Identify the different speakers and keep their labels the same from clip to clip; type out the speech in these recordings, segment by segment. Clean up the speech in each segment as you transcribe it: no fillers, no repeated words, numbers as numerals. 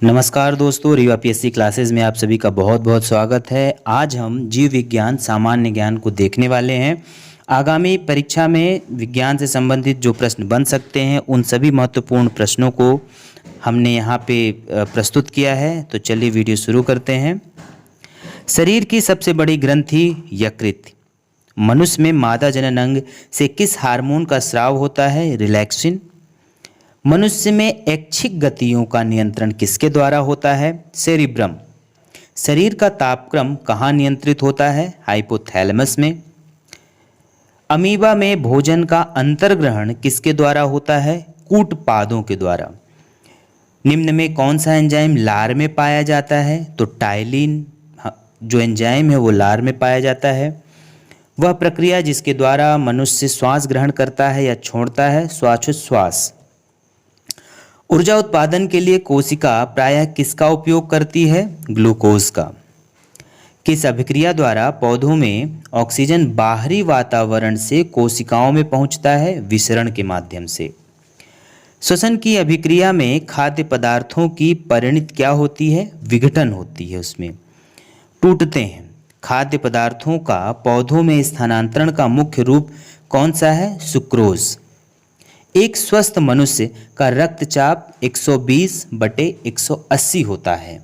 Speaker 1: नमस्कार दोस्तों, Rewa PSC classes में आप सभी का बहुत बहुत स्वागत है। आज हम जीव विज्ञान सामान्य ज्ञान को देखने वाले हैं। आगामी परीक्षा में विज्ञान से संबंधित जो प्रश्न बन सकते हैं उन सभी महत्वपूर्ण प्रश्नों को हमने यहाँ पे प्रस्तुत किया है। तो चलिए वीडियो शुरू करते हैं। शरीर की सबसे बड़ी ग्रंथि यकृत। मनुष्य में मादा जनन अंग से किस हार्मोन का स्राव होता है? रिलैक्सिन। मनुष्य में ऐच्छिक गतियों का नियंत्रण किसके द्वारा होता है? सेरिब्रम। शरीर का तापक्रम कहाँ नियंत्रित होता है? हाइपोथैलेमस में। अमीबा में भोजन का अंतर्ग्रहण किसके द्वारा होता है? कूटपादों के द्वारा। निम्न में कौन सा एंजाइम लार में पाया जाता है? तो टाइलिन जो एंजाइम है वो लार में पाया जाता है। वह प्रक्रिया जिसके द्वारा मनुष्य श्वास ग्रहण करता है या छोड़ता है, श्वासोच्छ्वास। ऊर्जा उत्पादन के लिए कोशिका प्रायः किसका उपयोग करती है? ग्लूकोज का। किस अभिक्रिया द्वारा पौधों में ऑक्सीजन बाहरी वातावरण से कोशिकाओं में पहुंचता है? विसरण के माध्यम से। श्वसन की अभिक्रिया में खाद्य पदार्थों की परिणति क्या होती है? विघटन होती है, उसमें टूटते हैं। खाद्य पदार्थों का पौधों में स्थानांतरण का मुख्य रूप कौन सा है? सुक्रोज। एक स्वस्थ मनुष्य का रक्तचाप 120/180 होता है।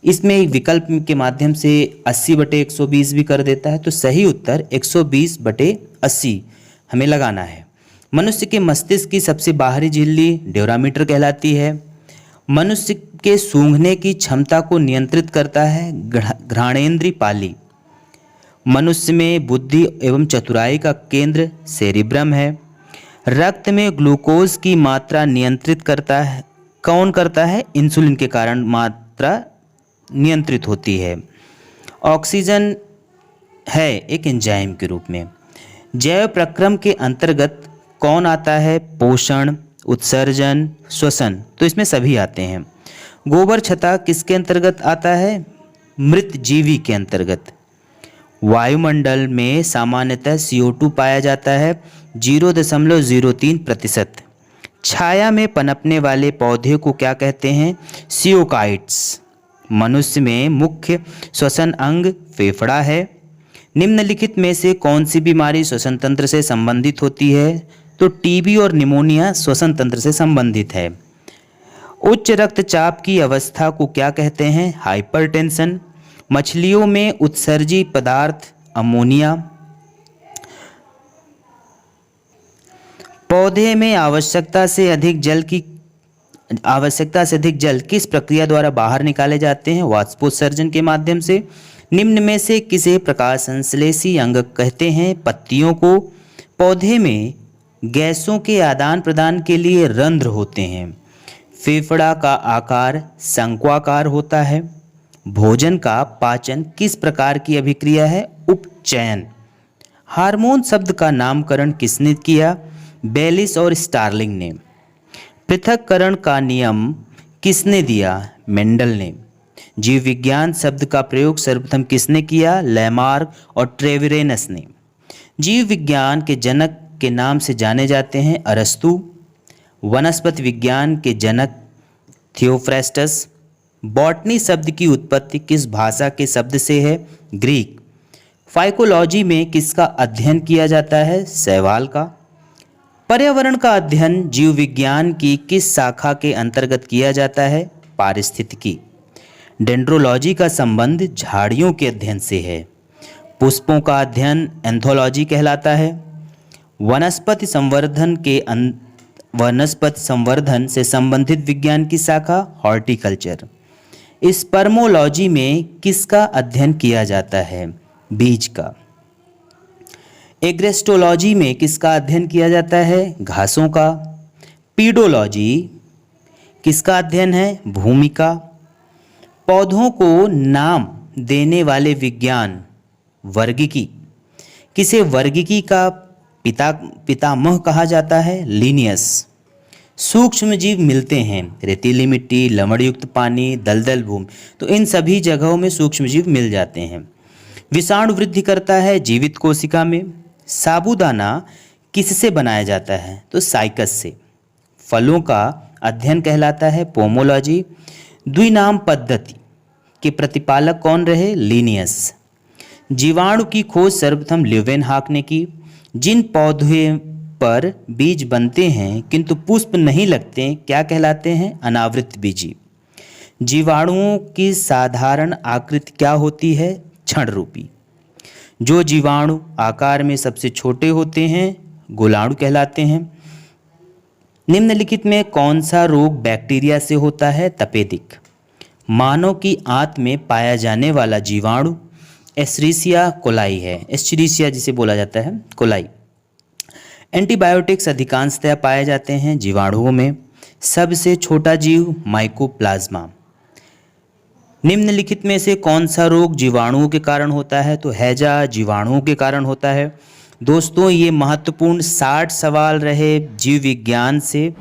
Speaker 1: इसमें एक विकल्प के माध्यम से 80/120 भी कर देता है, तो सही उत्तर 120/80 हमें लगाना है। मनुष्य के मस्तिष्क की सबसे बाहरी झिल्ली ड्यूरामीटर कहलाती है। मनुष्य के सूंघने की क्षमता को नियंत्रित करता है घ्राणेंद्रिय पाली। मनुष्य में बुद्धि एवं चतुराई का केंद्र सेरिब्रम है। रक्त में ग्लूकोज की मात्रा नियंत्रित करता है कौन करता है? इंसुलिन के कारण मात्रा नियंत्रित होती है। ऑक्सीजन है एक एंजाइम के रूप में। जैव प्रक्रम के अंतर्गत कौन आता है? पोषण, उत्सर्जन, श्वसन। तो इसमें सभी आते हैं। गोबर छत्ता किसके अंतर्गत आता है? मृत जीवी के अंतर्गत। वायुमंडल में सामान्यतः CO2 पाया जाता है 0.03%। छाया में पनपने वाले पौधे को क्या कहते हैं? सियोकाइट्स। मनुष्य में मुख्य श्वसन अंग फेफड़ा है। निम्नलिखित में से कौन सी बीमारी श्वसन तंत्र से संबंधित होती है? तो टीबी और निमोनिया श्वसन तंत्र से संबंधित है। उच्च रक्तचाप की अवस्था को क्या कहते हैं? हाइपरटेंशन। मछलियों में उत्सर्जी पदार्थ अमोनिया। पौधे में आवश्यकता से अधिक जल किस प्रक्रिया द्वारा बाहर निकाले जाते हैं? वाष्पोत्सर्जन के माध्यम से। निम्न में से किसे प्रकाश संश्लेषी अंग कहते हैं? पत्तियों को। पौधे में गैसों के आदान प्रदान के लिए रंध्र होते हैं। फेफड़ा का आकार शंक्वाकार होता है। भोजन का पाचन किस प्रकार की अभिक्रिया है? उपचयन। हार्मोन शब्द का नामकरण किसने किया? बेलिस और स्टार्लिंग ने। पृथक्करण का नियम किसने दिया? मेंडल ने। जीव विज्ञान शब्द का प्रयोग सर्वप्रथम किसने किया? लैमार्क और ट्रेविरेनस ने। जीव विज्ञान के जनक के नाम से जाने जाते हैं अरस्तु। वनस्पति विज्ञान के जनक थियोफ्रेस्टस। बॉटनी शब्द की उत्पत्ति किस भाषा के शब्द से है? ग्रीक। फाइकोलॉजी में किसका अध्ययन किया जाता है? शैवाल का। पर्यावरण का अध्ययन जीव विज्ञान की किस शाखा के अंतर्गत किया जाता है? पारिस्थितिकी। डेंड्रोलॉजी का संबंध झाड़ियों के अध्ययन से है। पुष्पों का अध्ययन एंथोलॉजी कहलाता है। वनस्पति संवर्धन से संबंधित विज्ञान की शाखा हॉर्टिकल्चर। स्पर्मोलॉजी में किसका अध्ययन किया जाता है? बीज का। एग्रेस्टोलॉजी में किसका अध्ययन किया जाता है? घासों का। पीडोलॉजी किसका अध्ययन है? भूमि का। पौधों को नाम देने वाले विज्ञान वर्गिकी। किसे वर्गिकी का पितामह कहा जाता है? लिनियस। सूक्ष्म जीव मिलते हैं रेतीली मिट्टी, लवणयुक्त पानी, दलदल भूमि, तो इन सभी जगहों में सूक्ष्म जीव मिल जाते हैं। विषाणु वृद्धि करता है जीवित कोशिका में। साबूदाना किससे बनाया जाता है? तो साइकस से। फलों का अध्ययन कहलाता है पोमोलॉजी। द्विनाम पद्धति के प्रतिपालक कौन रहे? लिनियस। जीवाणु की खोज सर्वप्रथम ल्यूवेनहॉक ने की। जिन पौधे पर बीज बनते हैं किंतु पुष्प नहीं लगते क्या कहलाते हैं? अनावृत बीजी। जीवाणुओं की साधारण आकृति क्या होती है? क्षण रूपी। जो जीवाणु आकार में सबसे छोटे होते हैं गोलाणु कहलाते हैं। निम्नलिखित में कौन सा रोग बैक्टीरिया से होता है? तपेदिक। मानव की आंत में पाया जाने वाला जीवाणु एस्चेरिचिया कोलाई है। एस्चेरिचिया जिसे बोला जाता है कोलाई। एंटीबायोटिक्स अधिकांशतः पाए जाते हैं जीवाणुओं में। सबसे छोटा जीव माइकोप्लाज्मा। निम्नलिखित में से कौन सा रोग जीवाणुओं के कारण होता है? तो हैजा जीवाणुओं के कारण होता है। दोस्तों ये महत्वपूर्ण 60 सवाल रहे जीव विज्ञान से।